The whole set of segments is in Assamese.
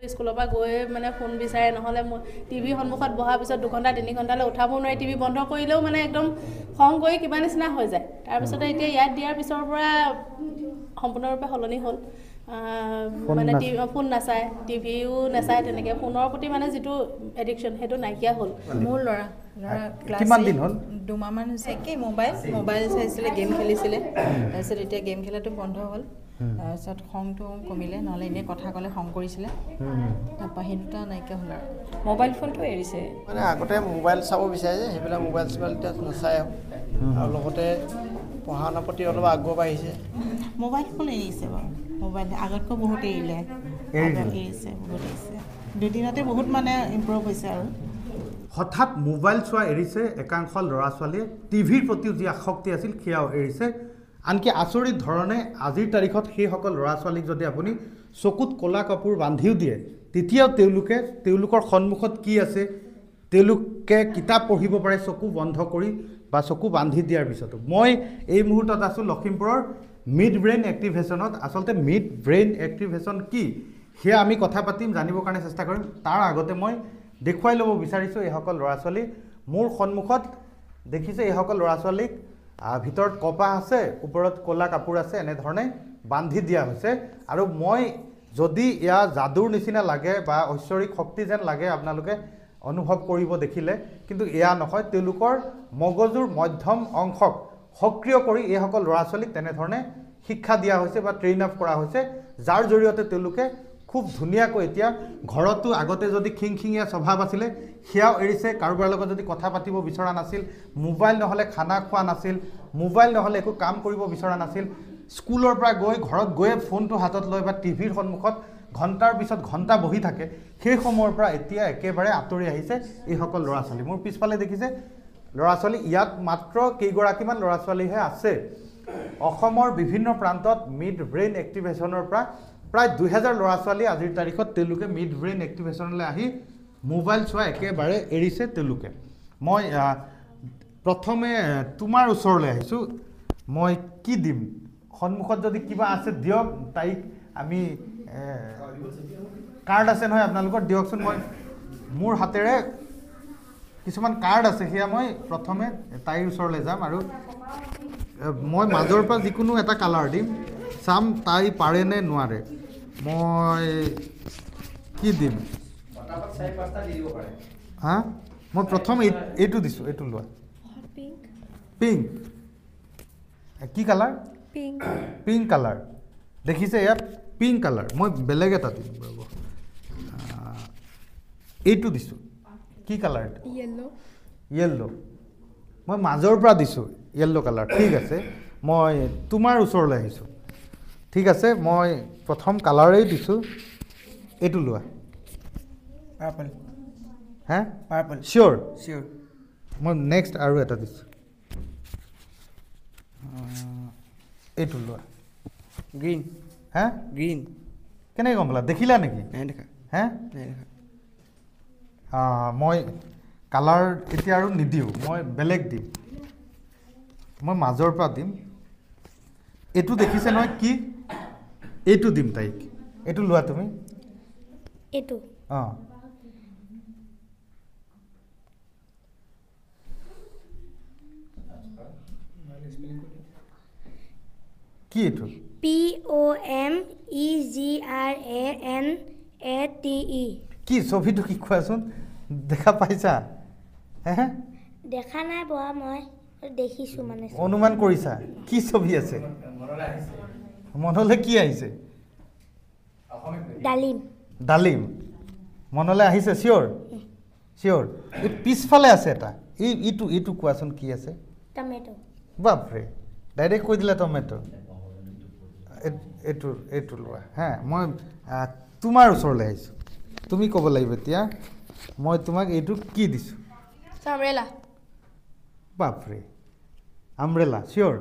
স্কুলৰ পৰা গৈ মানে ফোন বিচাৰে নহ'লে টিভি সন্মুখত বহাৰ পিছত 2 ঘণ্টা 3 ঘণ্টালৈ উঠাব নোৱাৰি টিভি বন্ধ কৰিলেও মানে একদম খং কৰি কিবা নিচিনা হৈ যায় তাৰপিছতে এতিয়া ইয়াত দিয়াৰ পিছৰ পৰা সম্পূৰ্ণৰূপে সলনি হ'ল মানে ফোন নাচায় টিভিও নাচায় তেনেকৈ ফোনৰ প্ৰতি মানে যিটো এডিকশ্যন সেইটো নাইকিয়া হ'ল মোৰ ল'ৰা কিমান দিন হ'ল 2 মাহমান হৈছে কি মোবাইল চাইছিলে গেম খেলিছিলে তাৰপিছত এতিয়া গেম খেলাটো বন্ধ হ'ল তাৰপিছত খংটো কমিলে নহ'লে এনেই কথা ক'লে খং কৰিছিলে তাৰপৰা সেই দুটা নাইকিয়া হ'ল আৰু মোবাইল ফোনটো এৰিছে মানে আগতে মোবাইল চাব বিচাৰে যে সেইবিলাক মোবাইল এতিয়া নাচায় আৰু লগতে পঢ়া শুনাৰ প্ৰতি অলপ আগ্ৰহ বাঢ়িছে মোবাইল ফোন এৰিছে বাৰু মোবাইল আগতকৈ বহুত এৰিলে এৰিছে বহুত এৰিছে দুদিনতে বহুত মানে ইম্প্ৰুভ হৈছে আৰু হঠাৎ মোবাইল চোৱা এৰিছে একাংশ ল'ৰা ছোৱালীয়ে টিভিৰ প্ৰতিও যি আসক্তি আছিল সেয়াও এৰিছে আনকি আচৰিত ধৰণে আজিৰ তাৰিখত সেইসকল ল'ৰা ছোৱালীক যদি আপুনি চকুত ক'লা কাপোৰ বান্ধিও দিয়ে তেতিয়াও তেওঁলোকৰ সন্মুখত কি আছে তেওঁলোকে কিতাপ পঢ়িব পাৰে চকু বন্ধ কৰি বা চকু বান্ধি দিয়াৰ পিছতো মই এই মুহূৰ্তত আছোঁ লখিমপুৰৰ মিড ব্ৰেইন এক্টিভেশ্যনত আচলতে মিড ব্ৰেইন এক্টিভেশ্যন কি সেয়া আমি কথা পাতিম জানিবৰ কাৰণে চেষ্টা কৰিম তাৰ আগতে মই দেখুৱাই ল'ব বিচাৰিছোঁ এইসকল ল'ৰা ছোৱালী মোৰ সন্মুখত দেখিছে এইসকল ল'ৰা ছোৱালীক ভিতৰত কপাহ আছে ওপৰত ক'লা কাপোৰ আছে এনেধৰণে বান্ধি দিয়া হৈছে আৰু মই যদি এয়া যাদুৰ নিচিনা লাগে বা ঐশ্বৰিক শক্তি যেন লাগে আপোনালোকে অনুভৱ কৰিব দেখিলে কিন্তু এয়া নহয় তেওঁলোকৰ মগজুৰ মধ্যম অংশক সক্ৰিয় কৰি এইসকল ল'ৰা ছোৱালীক তেনেধৰণে শিক্ষা দিয়া হৈছে বা ট্ৰেইন আপ কৰা হৈছে যাৰ জৰিয়তে তেওঁলোকে খুব ধুনীয়াকৈ এতিয়া ঘৰতো আগতে যদি খিংখিঙীয়া স্বভাৱ আছিলে সেয়াও এৰিছে কাৰোবাৰ লগত যদি কথা পাতিব বিচৰা নাছিল মোবাইল নহ'লে খানা খোৱা নাছিল মোবাইল নহ'লে একো কাম কৰিব বিচৰা নাছিল স্কুলৰ পৰা গৈ ঘৰত গৈ ফোনটো হাতত লৈ বা টিভিৰ সন্মুখত ঘণ্টাৰ পিছত ঘণ্টা বহি থাকে সেই সময়ৰ পৰা এতিয়া একেবাৰে আঁতৰি আহিছে এইসকল ল'ৰা ছোৱালী মোৰ পিছফালে দেখিছে ল'ৰা ছোৱালী ইয়াত মাত্ৰ কেইগৰাকীমান ল'ৰা ছোৱালীহে আছে অসমৰ বিভিন্ন প্ৰান্তত মিড ব্ৰেইন এক্টিভেশ্যনৰ পৰা প্ৰায় 2000 ল'ৰা ছোৱালী আজিৰ তাৰিখত তেওঁলোকে মিড ব্ৰেইন এক্টিভেশ্যনলৈ আহি মোবাইল চোৱা একেবাৰে এৰিছে তেওঁলোকে মই প্ৰথমে তোমাৰ ওচৰলৈ আহিছোঁ মই কি দিম সন্মুখত যদি কিবা আছে দিয়ক তাইক আমি কাৰ্ড আছে নহয় আপোনালোকৰ দিয়কচোন মই মোৰ হাতেৰে কিছুমান কাৰ্ড আছে সেয়া মই প্ৰথমে তাইৰ ওচৰলৈ যাম আৰু মই মাজৰ পৰা যিকোনো এটা কালাৰ দিম চাম তাই পাৰে নে নোৱাৰে মই কি দিম হা মই প্ৰথম এইটো দিছোঁ এইটো লোৱা পিংক কি কালাৰ পিংক কালাৰ দেখিছে ইয়াত পিংক কালাৰ মই বেলেগ এটা দিম এইটো দিছোঁ কি কালাৰ য়েল্ল' মই মাজৰ পৰা দিছোঁ য়েল্ল' কালাৰ ঠিক আছে মই তোমাৰ ওচৰলৈ আহিছোঁ ঠিক আছে মই প্ৰথম কালাৰেই দিছোঁ এইটো লোৱা পাৰ্পল হা পাৰ্পল চিয়'ৰ চিয়'ৰ মই নেক্সট আৰু এটা দিছোঁ এইটো লোৱা গ্ৰীণ হা গ্ৰীণ কেনেকৈ গম পালা দেখিলা নেকি নাই দেখা হে নাই দেখা মই কালাৰ এতিয়া আৰু নিদিওঁ মই বেলেগ দিম মই মাজৰ পৰা দিম এইটো দেখিছে নহয় কি এইটো দিম তাইক এইটো লোৱা তুমি এইটো অঁ কি এইটো POMEGRANATE কি ছবিটো কি কোৱাচোন দেখা পাইছা হে দেখা নাই পোৱা মই দেখিছোঁ মানে অনুমান কৰিছা কি ছবি আছে মনলৈ কি আহিছে ডালিম ডালিম মনলৈ আহিছে চিয়'ৰ চিয়'ৰ এই পিছফালে আছে এটা এইটো কোৱাচোন কি আছে টমেটো বাপৰে ডাইৰেক্ট কৈ দিলা টমেটো এইটো লোৱা হা মই তোমাৰ ওচৰলৈ আহিছোঁ তুমি ক'ব লাগিব এতিয়া মই তোমাক এইটো কি দিছোঁ আমব্ৰেলা বাপৰে আমব্ৰেলা চিয়'ৰ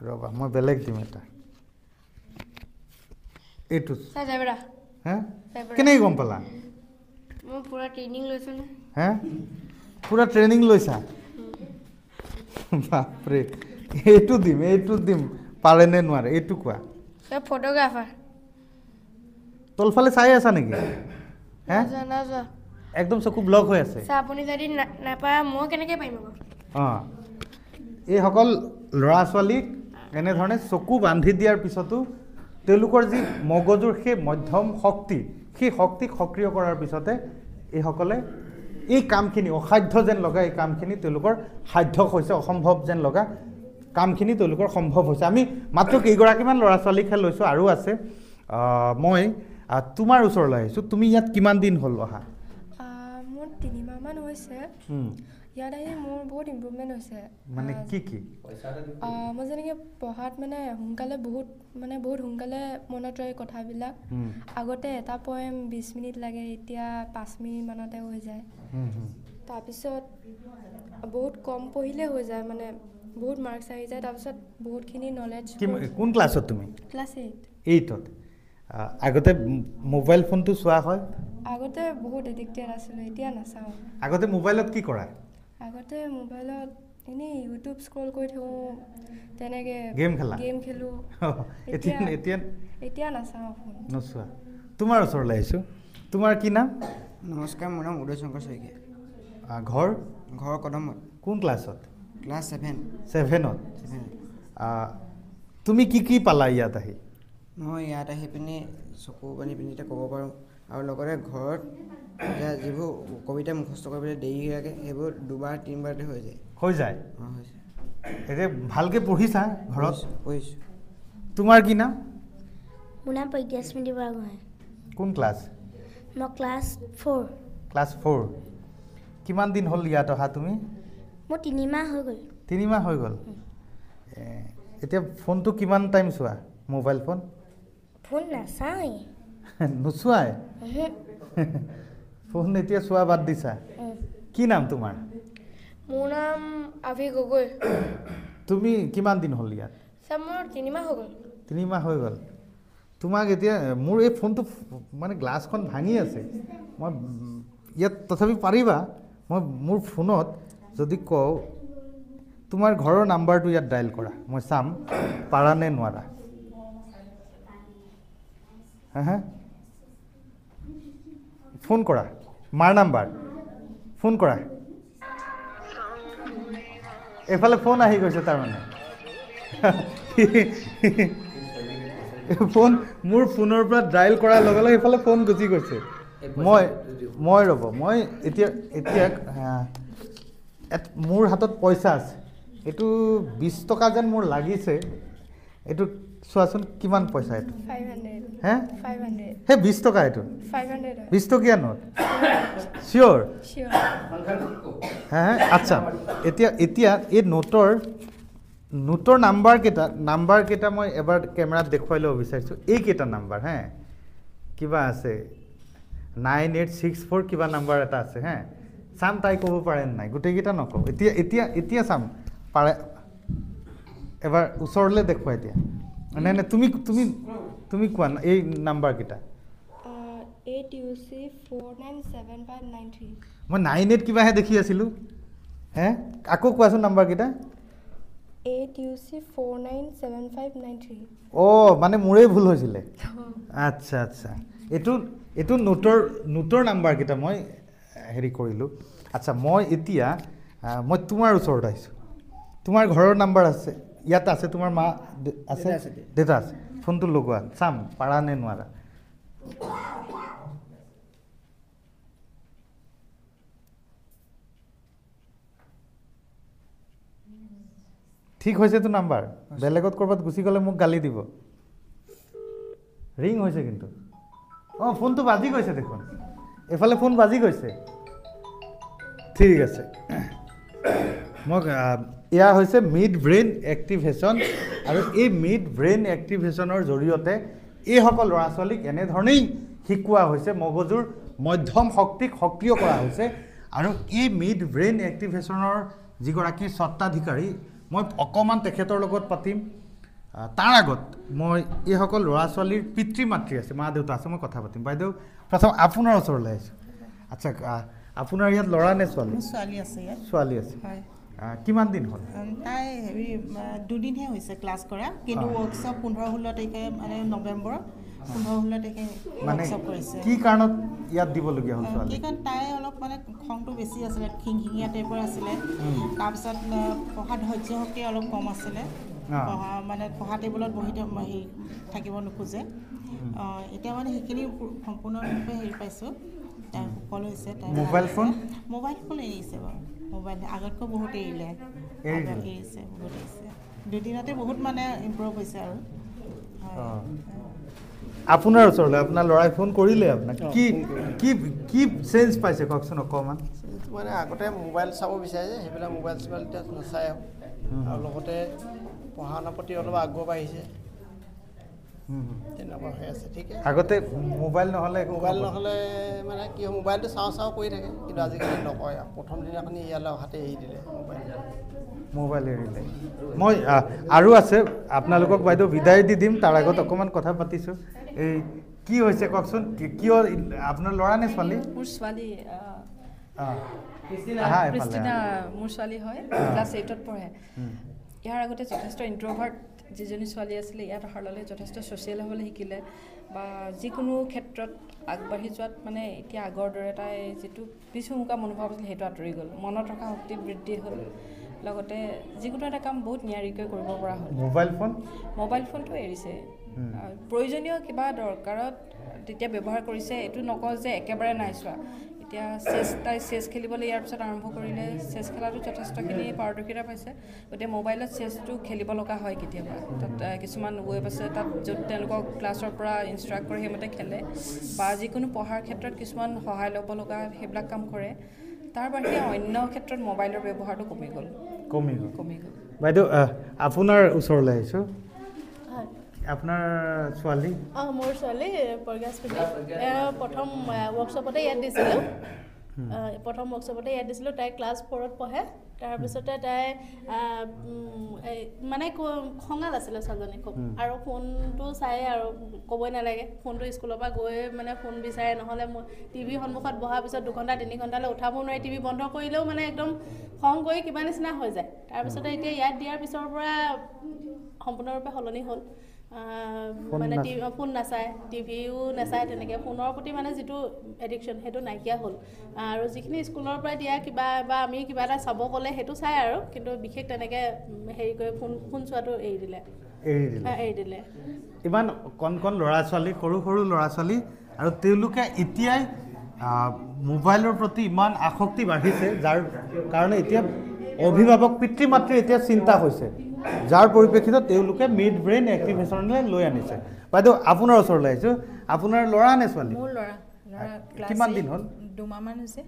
ৰ'বা মই বেলেগ দিম এটা এইটো হা কেনেকৈ গম পালা মই পুৰা ট্ৰেইনিং লৈছোঁ ন হে পুৰা ট্ৰেইনিং লৈছা বাপৰে এইটো দিম পাৰে নে নোৱাৰে এইটো কোৱা ফটোগ্ৰাফাৰ তলফালে চাই আছা নেকি হে একদম চকু ব্লক হৈ আছে আপুনি যদি নাপায় মই কেনেকৈ পাৰিম আকৌ অঁ এইসকল ল'ৰা ছোৱালীক এনেধৰণে চকু বান্ধি দিয়াৰ পিছতো তেওঁলোকৰ যি মগজুৰ সেই মধ্যম শক্তি সেই শক্তিক সক্ৰিয় কৰাৰ পিছতে এইসকলে এই কামখিনি অসাধ্য যেন লগা এই কামখিনি তেওঁলোকৰ সাধ্য হৈছে অসম্ভৱ যেন লগা কামখিনি তেওঁলোকৰ সম্ভৱ হৈছে আমি মাত্ৰ কেইগৰাকীমান ল'ৰা ছোৱালীকহে লৈছোঁ আৰু আছে মই তোমাৰ ওচৰলৈ আহিছোঁ তুমি ইয়াত কিমান দিন হ'ল অহা মোৰ 3 মাহমান হৈছে ইয়াত আহি মোৰ বহুত ইম্প্ৰুভমেণ্ট হৈছে মানে কি মই যেনেকৈ পঢ়াত মানে বহুত সোনকালে মনত ৰয় কথাবিলাক আগতে এটা পয়েম 20 মিনিট লাগে এতিয়া 5 মিনিটমানতে হৈ যায় তাৰপিছত বহুত কম পঢ়িলে হৈ যায় মানে বহুত মাৰ্কছ আহি যায় তাৰপিছত বহুতখিনি নলেজ কোন ক্লাছত তুমি ক্লাছ 8ত আগতে মোবাইল ফোনটো চোৱা হয় আগতে বহুত এডিক্টেড আছিলোঁ এতিয়া নাচাওঁ আগতে মোবাইলত কি কৰা আগতে মোবাইলত এনেই ইউটিউব স্ক্ৰল কৰি থাকোঁ তেনেকৈ গেম খেলোঁ এতিয়া নাচাওঁ ফোন নোচোৱা তোমাৰ ওচৰলৈ আহিছোঁ তোমাৰ কি নাম নমস্কাৰ মোৰ নাম উদয় শংকৰ শইকীয়া ঘৰ কদমত কোন ক্লাছত ক্লাছ 7ত তুমি কি পালা ইয়াত আহি মই ইয়াত আহি পিনি চকু বান্ধি পিনি এতিয়া ক'ব পাৰোঁ আৰু লগতে ঘৰত যিবোৰ কবিতা মুখস্থ কৰিবলৈ দেৰি হৈ থাকে সেইবোৰ 2-3 বাৰতে হৈ যায় অঁ হৈছে এতিয়া ভালকৈ পঢ়িছা ঘৰত পঢ়িছোঁ তোমাৰ কি নাম মোৰ নাম প্ৰজ্ঞাস্মৃতি বৰাগোহাঁই কোন ক্লাছ মই ক্লাছ 4 কিমান দিন হ'ল ইয়াত অহা তুমি মোৰ 3 মাহ হৈ গ'ল 3 মাহ হৈ গ'ল এতিয়া ফোনটো কিমান টাইম চোৱা মোবাইল ফোন নাচাওঁৱেই নোচোৱাই ফোন এতিয়া চোৱা বাদ দিছা কি নাম তোমাৰ মোৰ নাম আভি গগৈ তুমি কিমান দিন হ'ল ইয়াত ছাৰ মোৰ 3 মাহ হৈ গ'ল 3 মাহ হৈ গ'ল তোমাক এতিয়া মোৰ এই ফোনটো মানে গ্লাছখন ভাঙি আছে মই ইয়াত তথাপি পাৰিবা মই মোৰ ফোনত যদি কওঁ তোমাৰ ঘৰৰ নাম্বাৰটো ইয়াত ডায়েল কৰা মই চাম পাৰা নে নোৱাৰা হা ফোন কৰা মাৰ নাম্বাৰ ফোন কৰা এফালে ফোন আহি গৈছে তাৰমানে ফোন মোৰ ফোনৰ পৰা ডায়েল কৰাৰ লগে লগে এইফালে ফোন গুচি গৈছে মই এতিয়া মোৰ হাতত পইচা আছে এইটো 20 টকা যেন মোৰ লাগিছে এইটো চোৱাচোন কিমান পইচা এইটো 500 হে 500 হে 20 টকা এইটো 500 20 টকীয়া নোট চিয়'ৰ হে আচ্ছা এতিয়া এই নোটৰ নাম্বাৰ কেইটা মই এবাৰ কেমেৰাত দেখুৱাই ল'ব বিচাৰিছোঁ এইকেইটা নাম্বাৰ হে কিবা আছে 9864 কিবা নাম্বাৰ এটা আছে হে চাম তাই ক'ব পাৰে নাই গোটেইকেইটা নকওঁ এতিয়া চাম পাৰে এবাৰ ওচৰলৈ দেখুৱাই এতিয়া নাই তুমি কোৱা এই নাম্বাৰকেইটা 8UC497593 মই 98 কিবাহে দেখি আছিলোঁ হে আকৌ কোৱাচোন নাম্বাৰকেইটা 8UC497593 মানে মোৰেই ভুল হৈছিলে আচ্ছা এইটো নোটৰ নাম্বাৰকেইটা মই হেৰি কৰিলোঁ আচ্ছা মই এতিয়া মই তোমাৰ ওচৰত আহিছোঁ তোমাৰ ঘৰৰ নাম্বাৰ আছে ইয়াত আছে তোমাৰ মা আছে দেউতা আছে ফোনটো লগোৱা চাম পাৰা নে নোৱাৰা ঠিক হৈছেতো নাম্বাৰ বেলেগত ক'ৰবাত গুচি গ'লে মোক গালি দিব ৰিং হৈছে কিন্তু ফোনটো বাজি গৈছে দেখোন এফালে ফোন বাজি গৈছে ঠিক আছে মোক এয়া হৈছে মিড ব্ৰেইন এক্টিভেশ্যন আৰু এই মিড ব্ৰেইন এক্টিভেশ্যনৰ জৰিয়তে এইসকল ল'ৰা ছোৱালীক এনেধৰণেই শিকোৱা হৈছে মগজুৰ মধ্যম শক্তিক সক্ৰিয় কৰা হৈছে আৰু এই মিড ব্ৰেইন এক্টিভেশ্যনৰ যিগৰাকী স্বত্বাধিকাৰী মই অকণমান তেখেতৰ লগত পাতিম তাৰ আগত মই এইসকল ল'ৰা ছোৱালীৰ পিতৃ মাতৃ আছে মা দেউতা আছে মই কথা পাতিম বাইদেউ প্ৰথম আপোনাৰ ওচৰলৈ আহিছোঁ আচ্ছা আপোনাৰ ইয়াত ল'ৰা নে ছোৱালী ছোৱালী আছে কিমান দিন হ'ল তাই হেৰি 2 দিনহে হৈছে ক্লাছ কৰা কিন্তু ৱৰ্কশ্বপ 15-16 তাৰিখে মানে নৱেম্বৰত 15-16 তাৰিখে মানে ৱৰ্কশ্বপ কৰিছে কি কাৰণত ইয়াত দিবলগীয়া হ'ল ছোৱালী? কি কাৰণ তাই অলপ মানে খংটো বেছি আছিলে, খিংখিঙীয়া টাইপৰ আছিলে। তাৰপিছত পঢ়া ধৈৰ্য শক্তি অলপ কম আছিলে, পঢ়া টেবুলত বহি থাকিব নোখোজে। এতিয়া মানে সেইখিনি সম্পূৰ্ণৰূপে পাইছোঁ, তাই সফল হৈছে। মোবাইল ফোন এৰিছে বাৰু, মোবাইল আগতকৈ বহুত এৰিছে, বহুত এৰিছে। দুদিনতে বহুত মানে ইম্প্ৰুভ হৈছে আৰু। আপোনাৰ ওচৰলৈ আপোনাৰ ল'ৰাই ফোন কৰিলে আপোনাক, কি কি কি চেঞ্জ পাইছে কওকচোন অকণমান? মানে আগতে মোবাইল চাব বিচাৰে যে সেইবিলাক মোবাইল এতিয়া নাচায় আৰু লগতে পঢ়া শুনাৰ প্ৰতি অলপ আগ্ৰহ বাঢ়িছে, তেনেকুৱা হৈ আছে। ঠিক আছে, আগতে মোবাইল নহ'লে মানে কি হয়, মোবাইলটো চাওঁ কৰি থাকে, কিন্তু আজিকালি নকয়। প্ৰথম দিনাখনি ইয়ালৈ অহাতে এৰি দিলে মোবাইল এৰিলে। মই আৰু আছে, আপোনালোকক বাইদেউ বিদায় দি দিম, তাৰ আগত অকণমান কথা পাতিছোঁ। এই কি হৈছে কওকচোন, কিয় আপোনাৰ ল'ৰা নে ছোৱালী? মোৰ ছোৱালী ক্ৰিষ্টিনা, মোৰ ছোৱালী হয়, ক্লাছ 8ত পঢ়ে। ইয়াৰ আগতে যথেষ্ট ইণ্ট্ৰভাৰ্ট যিজনী ছোৱালী আছিলে, ইয়াত অহাৰ লগে যথেষ্ট ছ'চিয়েল হ'বলৈ শিকিলে, বা যিকোনো ক্ষেত্ৰত আগবাঢ়ি যোৱাত মানে এতিয়া আগৰ দৰে তাই যিটো পিছহুমুকা মনোভাৱ আছিল সেইটো আঁতৰি গ'ল, মনত ৰখা শক্তি বৃদ্ধি হ'ল, লগতে যিকোনো এটা কাম বহুত নিয়াৰিকৈ কৰিব পৰা হ'ল। মোবাইল ফোনটো এৰিছে, প্ৰয়োজনীয় কিবা দৰকাৰত তেতিয়া ব্যৱহাৰ কৰিছে, এইটো নকওঁ যে একেবাৰে নাই চোৱা। এতিয়া তাই চেছ খেলিবলৈ ইয়াৰ পিছত আৰম্ভ কৰিলে, চেছ খেলাটো যথেষ্টখিনি পাৰদৰ্শিতা পাইছে। গতিকে মোবাইলত চেছটো খেলিব লগা হয় কেতিয়াবা, তাত কিছুমান ৱেব আছে, তাত য'ত তেওঁলোকক ক্লাছৰ পৰা ইনষ্ট্ৰাক্ট কৰে সেইমতে খেলে, বা যিকোনো পঢ়াৰ ক্ষেত্ৰত কিছুমান সহায় ল'ব লগা সেইবিলাক কাম কৰে। তাৰ বাহিৰে অন্য ক্ষেত্ৰত মোবাইলৰ ব্যৱহাৰটো কমি গ'ল। বাইদেউ আপোনাৰ ওচৰলৈ আহিছোঁ, আপোনাৰ ছোৱালী? মোৰ ছোৱালী প্ৰজ্ঞাস্মৃতি, প্ৰথম ৱৰ্কশ্বপতে ইয়াত দিছিলোঁ। তাই ক্লাছ 4ত পঢ়ে। তাৰপিছতে তাই মানে খঙাল আছিলে ছোৱালীজনী খুব, আৰু ফোনটো চাই আৰু ক'বই নালাগে, ফোনটো স্কুলৰ পৰা গৈ মানে ফোন বিচাৰে, নহ'লে টিভিৰ সন্মুখত বহাৰ পিছত 2-3 ঘণ্টালৈ উঠাব নোৱাৰি, টিভি বন্ধ কৰিলেও মানে একদম খং কৰি কিবা নিচিনা হৈ যায়। তাৰপিছতে এতিয়া ইয়াত দিয়াৰ পিছৰ পৰা সম্পূৰ্ণৰূপে সলনি হ'ল। মানে ফোন নাচায়, টিভিও নাচায়, তেনেকৈ ফোনৰ প্ৰতি মানে যিটো এডিকশ্যন সেইটো নাইকিয়া হ'ল। আৰু যিখিনি স্কুলৰ পৰা দিয়া কিবা বা আমি কিবা এটা চাব ক'লে সেইটো চায় আৰু, কিন্তু বিশেষ তেনেকৈ হেৰি কৰি ফোন চোৱাটো এৰি দিলে। ইমান কণ ল'ৰা ছোৱালী, সৰু ল'ৰা ছোৱালী, আৰু তেওঁলোকে এতিয়াই মোবাইলৰ প্ৰতি ইমান আসক্তি বাঢ়িছে, যাৰ কাৰণে এতিয়া অভিভাৱক পিতৃ মাতৃৰ এতিয়া চিন্তা হৈছে, যাৰ পৰিপ্ৰেক্ষিতত তেওঁলোকে মিড ব্ৰেইন এক্টিভেশ্যনলৈ লৈ আনিছে। বাইদেউ আপোনাৰ ওচৰলৈ আহিছোঁ, আপোনাৰ ল'ৰা নে ছোৱালী? মোৰ ল'ৰা। কিমান দিন হ'ল? 2 মাহমান হৈছে।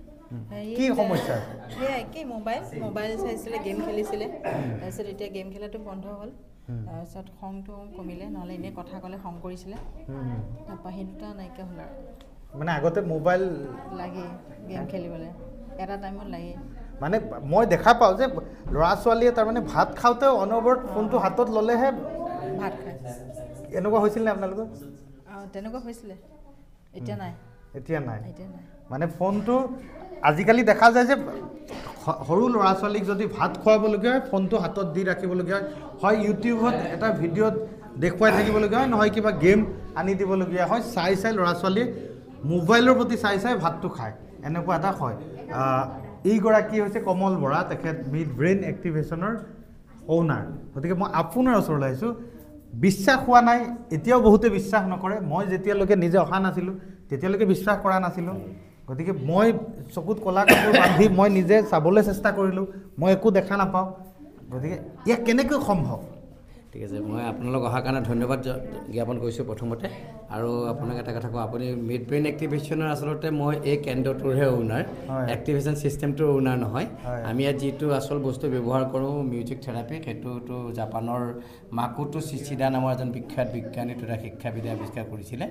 কি সমস্যা? সেয়াই কি মোবাইল চাইছিলে, গেম খেলিছিলে, তাৰপিছত এতিয়া গেম খেলাটো বন্ধ হ'ল, তাৰপিছত খংটো কমিলে, নহ'লে এনেই কথা ক'লে খং কৰিছিলে, তাৰপৰা সেই দুটা নাইকিয়া হ'ল আৰু। মানে আগতে মোবাইল লাগে গেম খেলিবলৈ, এটা টাইমত লাগে। মানে মই দেখা পাওঁ যে ল'ৰা ছোৱালীয়ে তাৰমানে ভাত খাওঁতেও অনবৰত ফোনটো হাতত ল'লেহে ভাত খায়। এনেকুৱা হৈছিল নে আপোনালোকৰ? তেনেকুৱা হৈছিলে, এতিয়া নাই। মানে ফোনটো আজিকালি দেখা যায় যে সৰু ল'ৰা ছোৱালীক যদি ভাত খুৱাবলগীয়া হয়, ফোনটো হাতত দি ৰাখিবলগীয়া হয়, ইউটিউবত এটা ভিডিঅ'ত দেখুৱাই থাকিবলগীয়া হয়, নহয় কিবা গেম আনি দিবলগীয়া হয়, চাই ল'ৰা ছোৱালীয়ে মোবাইলৰ প্ৰতি চাই ভাতটো খায়, এনেকুৱা এটা হয়। এইগৰাকী হৈছে কমল বৰা, তেখেত মিড ব্ৰেইন এক্টিভেশ্যনৰ অ'নাৰ। গতিকে মই আপোনাৰ ওচৰলৈ আহিছোঁ, বিশ্বাস হোৱা নাই, এতিয়াও বহুতে বিশ্বাস নকৰে। মই যেতিয়ালৈকে নিজে অহা নাছিলোঁ তেতিয়ালৈকে বিশ্বাস কৰা নাছিলোঁ। গতিকে মই চকুত ক'লা কাপোৰ বান্ধি মই নিজে চাবলৈ চেষ্টা কৰিলোঁ, মই একো দেখা নাপাওঁ। গতিকে ইয়াক কেনেকৈ সম্ভৱ? ঠিক আছে, মই আপোনালোক অহাৰ কাৰণে ধন্যবাদ জ্ঞাপন কৰিছোঁ প্ৰথমতে। আৰু আপোনাক এটা কথা কওঁ, আপুনি মিড ব্ৰেইন এক্টিভেশ্যনৰ আচলতে মই এই কেন্দ্ৰটোৰহে অ'নাৰ, এক্টিভেশ্যন ছিষ্টেমটোৰ অ'নাৰ নহয়। আমি ইয়াত যিটো আচল বস্তু ব্যৱহাৰ কৰোঁ মিউজিক থেৰাপি, সেইটোতো জাপানৰ মাকোটো চিচিডা নামৰ এজন বিখ্যাত বিজ্ঞানী তথা শিক্ষাবিদে আৱিষ্কাৰ কৰিছিলে।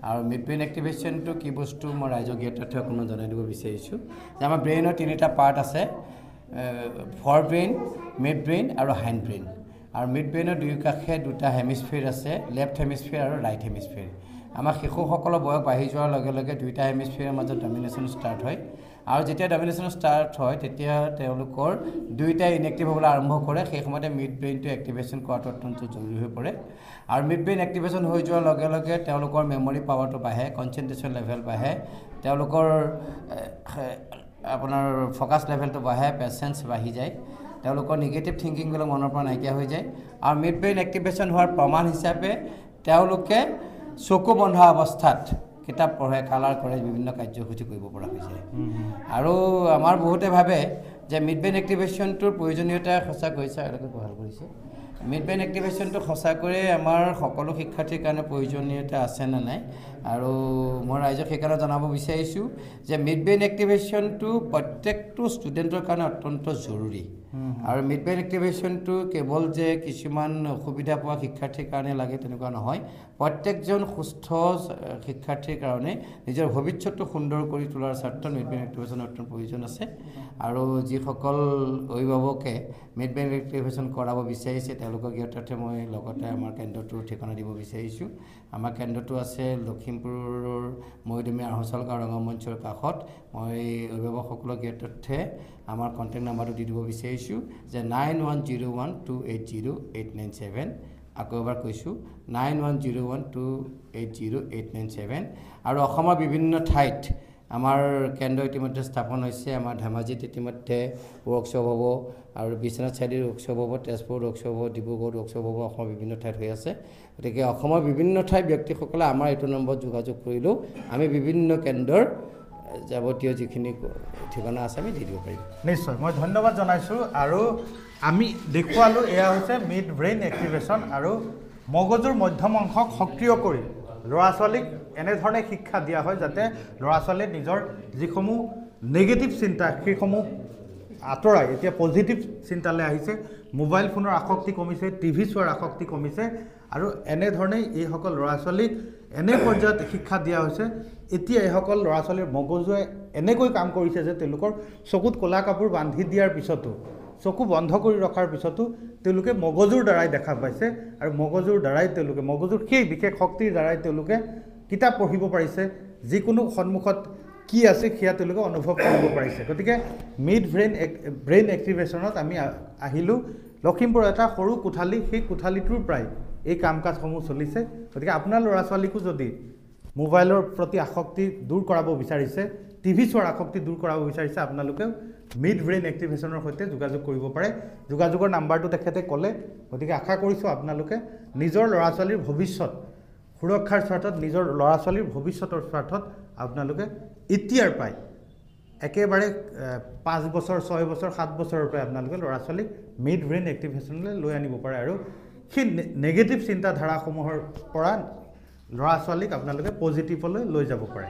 আৰু মিড ব্ৰেইন এক্টিভেশ্যনটো কি বস্তু মই ৰাইজক ইয়াত অকণমান জনাই দিব বিচাৰিছোঁ যে আমাৰ ব্ৰেইনৰ 3টা পাৰ্ট আছে, ফৰ ব্ৰেইন, মিড ব্ৰেইন আৰু হাইণ্ড ব্ৰেইন। আৰু মিড ব্ৰেইনৰ 2 কাষে 2টা হেমিস্ফিয়াৰ আছে, লেফ্ট হেমিস্ফিয়াৰ আৰু ৰাইট হেমিস্ফিয়াৰ। আমাৰ শিশুসকলৰ বয়স বাঢ়ি যোৱাৰ লগে লগে দুইটা হেমিস্ফিয়াৰৰ মাজত ডমিনেশ্যন ষ্টাৰ্ট হয় আৰু যেতিয়া ডমিনেশ্যন ষ্টাৰ্ট হয় তেতিয়া তেওঁলোকৰ দুইটাই ইনএক্টিভ হ'বলৈ আৰম্ভ কৰে সেই সময়তে মিড ব্ৰেইনটো এক্টিভেশ্যন কৰাটো অত্যন্ত জৰুৰী হৈ পৰে আৰু মিড ব্ৰেইন এক্টিভেশ্যন হৈ যোৱাৰ লগে লগে তেওঁলোকৰ মেমৰি পাৱাৰটো বাঢ়ে কনচেনট্ৰেশ্যন লেভেল বাঢ়ে তেওঁলোকৰ আপোনাৰ ফ'কাছ লেভেলটো বাঢ়ে পেচেঞ্চ বাঢ়ি যায় তেওঁলোকৰ নিগেটিভ থিংকিংবিলাক মনৰ পৰা নাইকিয়া হৈ যায় আৰু মিড ব্ৰেইন এক্টিভেশ্যন হোৱাৰ প্ৰমাণ হিচাপে তেওঁলোকে চকু বন্ধ অৱস্থাত কিতাপ পঢ়ে কালাৰ কৰে বিভিন্ন কাৰ্যসূচী কৰিব পৰা হৈ যায় আৰু আমাৰ বহুতে ভাবে যে মিড ব্ৰেইন এক্টিভেশ্যনটোৰ প্ৰয়োজনীয়তা সঁচাকৈ এওঁলোকে ভাল কৰিছে মিড ব্ৰেইন এক্টিভেশ্যনটো সঁচাকৈয়ে আমাৰ সকলো শিক্ষাৰ্থীৰ কাৰণে প্ৰয়োজনীয়তা আছে নে নাই আৰু মই ৰাইজক সেইকাৰণে জনাব বিচাৰিছোঁ যে মিড ব্ৰেইন এক্টিভেশ্যনটো প্ৰত্যেকটো ষ্টুডেণ্টৰ কাৰণে অত্যন্ত জৰুৰী আৰু মিড ব্ৰেইন এক্টিভেশ্যনটো কেৱল যে কিছুমান অসুবিধা পোৱা শিক্ষাৰ্থীৰ কাৰণে লাগে তেনেকুৱা নহয় প্ৰত্যেকজন সুস্থ শিক্ষাৰ্থীৰ কাৰণে নিজৰ ভৱিষ্যতটো সুন্দৰ কৰি তোলাৰ স্বাৰ্থত মিড ব্ৰেইন এক্টিভেশ্যনৰ অত্যন্ত প্ৰয়োজন আছে আৰু যিসকল অভিভাৱকে মিড ব্ৰেইন এক্টিভেশ্যন কৰাব বিচাৰিছে তেওঁলোকক ইয়াতে মই লগতে আমাৰ কেন্দ্ৰটোৰ ঠিকনা দিব বিচাৰিছোঁ আমাৰ কেন্দ্ৰটো আছে লখিমপুৰৰ মৈদামী আঢ়ৈচাল গাঁও ৰঙমঞ্চৰ কাষত মই অভিভাৱকসকলক ইয়াতে আমাৰ কণ্টেক্ট নাম্বাৰটো দি দিব বিচাৰিছোঁ যে 9101280897 আকৌ এবাৰ কৈছোঁ 9101280897 আৰু অসমৰ বিভিন্ন ঠাইত আমাৰ কেন্দ্ৰ ইতিমধ্যে স্থাপন হৈছে আমাৰ ধেমাজিত ইতিমধ্যে ৱৰ্কশ্বপ হ'ব আৰু বিশ্বনাথ চাৰিআলিৰ ৱৰ্কশ্বপ হ'ব তেজপুৰ ৱৰ্কশ্বপ হ'ব ডিব্ৰুগড় ৱৰ্কশ্বপ হ'ব অসমৰ বিভিন্ন ঠাইত হৈ আছে গতিকে অসমৰ বিভিন্ন ঠাইৰ ব্যক্তিসকলে আমাৰ এইটো নম্বৰত যোগাযোগ কৰিলেও আমি বিভিন্ন কেন্দ্ৰৰ যাৱতীয় যিখিনি ঠিকনা আছে আমি দি দিব পাৰিম নিশ্চয় মই ধন্যবাদ জনাইছোঁ আৰু আমি দেখুৱালোঁ এয়া হৈছে মিড ব্ৰেইন এক্টিভেশ্যন আৰু মগজুৰ মধ্যম অংশক সক্ৰিয় কৰি ল'ৰা ছোৱালীক এনেধৰণে শিক্ষা দিয়া হয় যাতে ল'ৰা ছোৱালীয়ে নিজৰ যিসমূহ নেগেটিভ চিন্তা সেইসমূহ আঁতৰাই এতিয়া পজিটিভ চিন্তালৈ আহিছে মোবাইল ফোনৰ আসক্তি কমিছে টিভি চোৱাৰ আসক্তি কমিছে আৰু এনেধৰণেই এইসকল ল'ৰা ছোৱালীক এনে পৰ্যায়ত শিক্ষা দিয়া হৈছে এতিয়া এইসকল ল'ৰা ছোৱালীৰ মগজুৱে এনেকৈ কাম কৰিছে যে তেওঁলোকৰ চকুত ক'লা কাপোৰ বান্ধি দিয়াৰ পিছতো চকু বন্ধ কৰি ৰখাৰ পিছতো তেওঁলোকে মগজুৰ দ্বাৰাই দেখা পাইছে আৰু মগজুৰ দ্বাৰাই তেওঁলোকে মগজুৰ সেই বিশেষ শক্তিৰ দ্বাৰাই তেওঁলোকে কিতাপ পঢ়িব পাৰিছে যিকোনো সন্মুখত কি আছে সেয়া তেওঁলোকে অনুভৱ কৰিব পাৰিছে গতিকে মিড ব্ৰেইন এক্টিভেশ্যনত আমি আহিলোঁ লখিমপুৰ এটা সৰু কোঠালি সেই কোঠালিটোৰ প্ৰায় এই কাম কাজসমূহ চলিছে গতিকে আপোনাৰ ল'ৰা ছোৱালীকো যদি মোবাইলৰ প্ৰতি আসক্তি দূৰ কৰাব বিচাৰিছে টিভি চোৱাৰ আসক্তি দূৰ কৰাব বিচাৰিছে আপোনালোকেও মিড ব্ৰেইন এক্টিভেশ্যনৰ সৈতে যোগাযোগ কৰিব পাৰে যোগাযোগৰ নাম্বাৰটো তেখেতে ক'লে গতিকে আশা কৰিছোঁ আপোনালোকে নিজৰ ল'ৰা ছোৱালীৰ ভৱিষ্যত সুৰক্ষাৰ স্বাৰ্থত নিজৰ ল'ৰা ছোৱালীৰ ভৱিষ্যতৰ স্বাৰ্থত আপোনালোকে এতিয়াৰ পৰাই একেবাৰে 5 বছৰ 6 বছৰ 7 বছৰৰ পৰাই আপোনালোকে ল'ৰা ছোৱালীক মিড ব্ৰেইন এক্টিভেশ্যনলৈ লৈ আনিব পাৰে আৰু সেই নেগেটিভ চিন্তাধাৰাসমূহৰ পৰা ল'ৰা ছোৱালীক আপোনালোকে পজিটিভলৈ লৈ যাব পাৰে